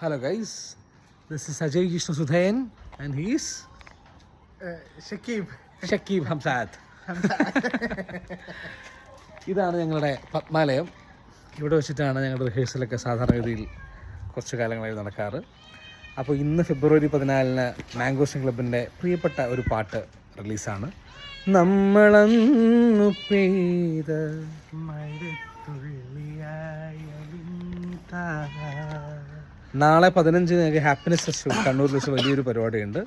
Hello guys, this is Ajay Vishnu Sudhayan and he is Shakib Hamzat. ഇതാണ് ഞങ്ങളുടെ പത്മാലയം. ഇവിടെ വെച്ചിട്ടാണ് ഞങ്ങളുടെ റിഹേഴ്സലൊക്കെ സാധാരണഗതിയിൽ കുറച്ച് കാലങ്ങളായി നടക്കാറ്. അപ്പോൾ ഇന്ന് ഫെബ്രുവരി 14-ന് മാംഗോസ്റ്റൻ ക്ലബിൻ്റെ പ്രിയപ്പെട്ട ഒരു പാട്ട് റിലീസാണ്. നമ്മളന്നു പെയ്ത നാളെ 15-ന് ഞങ്ങൾക്ക് ഹാപ്പിനെസ് ഫെസ്റ്റിവൽ കണ്ണൂരിൽ വെച്ച് വലിയൊരു പരിപാടിയുണ്ട്.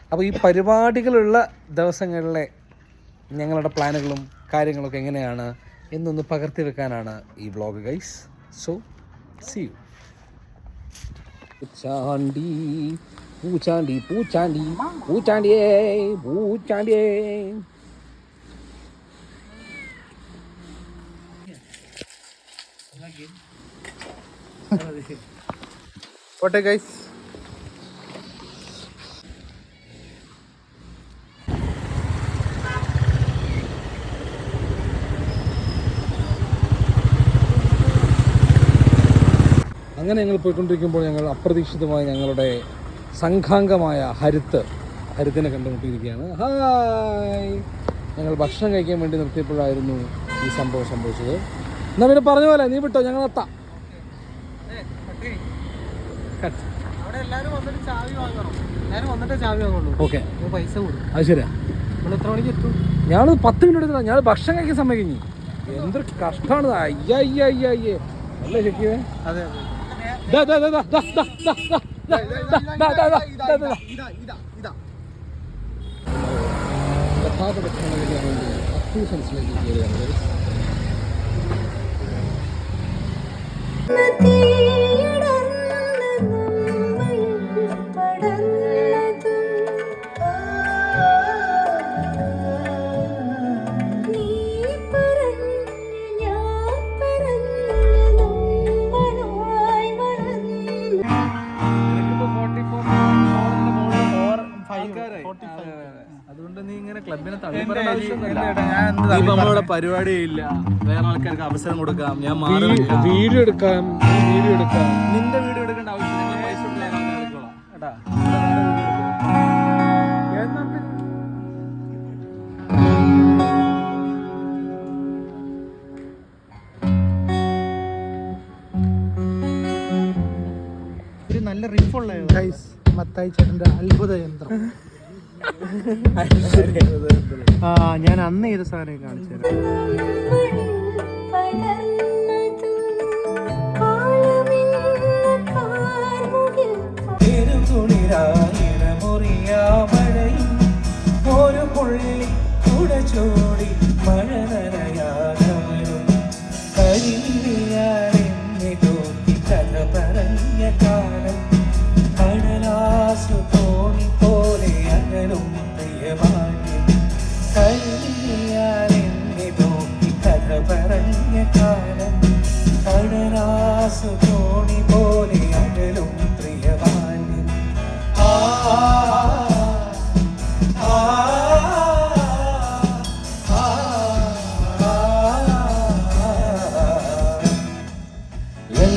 അപ്പോൾ ഈ പരിപാടികളുള്ള ദിവസങ്ങളിലെ ഞങ്ങളുടെ പ്ലാനുകളും കാര്യങ്ങളൊക്കെ എങ്ങനെയാണ് എന്നൊന്ന് പകർത്തി വെക്കാനാണ് ഈ vlog guys. So see you. പൂച്ചാണ്ടി പൂച്ചാണ്ടി പൂച്ചാണ്ടി പൂച്ചാണ്ടിയേ പൂച്ചാണ്ടിയേ. ഓട്ടെ ഗൈസ്, അങ്ങനെ ഞങ്ങൾ പോയിക്കൊണ്ടിരിക്കുമ്പോൾ ഞങ്ങൾ അപ്രതീക്ഷിതമായി ഞങ്ങളുടെ സംഘാംഗമായ ഹരിത്തിനെ കണ്ടുമുട്ടിയിരിക്കുകയാണ്. ഹായ്. ഞങ്ങൾ ഭക്ഷണം കഴിക്കാൻ വേണ്ടി നിർത്തിയപ്പോഴായിരുന്നു ഈ സംഭവം സംഭവിച്ചത്. എന്നാൽ പിന്നെ പറഞ്ഞ പോലെ നീ വിട്ടോ, ഞങ്ങൾ എത്താം. ഓക്കെ, അത് ശരിയാ. ഞങ്ങൾ 10 മിനിറ്റ് എടുത്താ. ഞങ്ങൾ ഭക്ഷണം കഴിക്കാൻ സമയം കഴിഞ്ഞു. എന്തൊരു കഷ്ടമാണ്. അയ്യയ്യയ്യേ അല്ലേ ശരിക്കും? അതെ അതുകൊണ്ട് നീ ഇങ്ങനെ ക്ലബിനെ നമ്മളുടെ പരിപാടിയില്ല. വേറെ ആൾക്കാർക്ക് അവസരം കൊടുക്കാം. ഞാൻ വീഡിയോ എടുക്കാം. നിന്റെ വീഡിയോ എടുക്കേണ്ട ആവശ്യമില്ല. പൈസ എടുത്തോളാം കേട്ടാ. ഒരു നല്ല റിഫുള്ള മത്തായി ചേട്ടന്റെ അത്ഭുത യന്ത്രം. ഞാൻ അന്ന് ചെയ്ത സാധനം കാണിച്ചു തരാം. ഒരു പുള്ളി കുടച്ചോടി മഴ നനയാതവരും കരിയാരെന്നെ നോക്കി കഥ പറഞ്ഞ കാലം കടലാസു തോണി പോലെ അകലും പ്രിയമാനും കരിയാരെന്നെ നോക്കി കഥ പറഞ്ഞ കാലം കടലാസു തോണി പോലെ അകലും പ്രിയമാനും.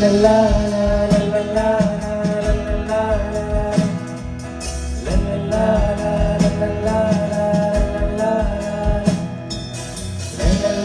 La la la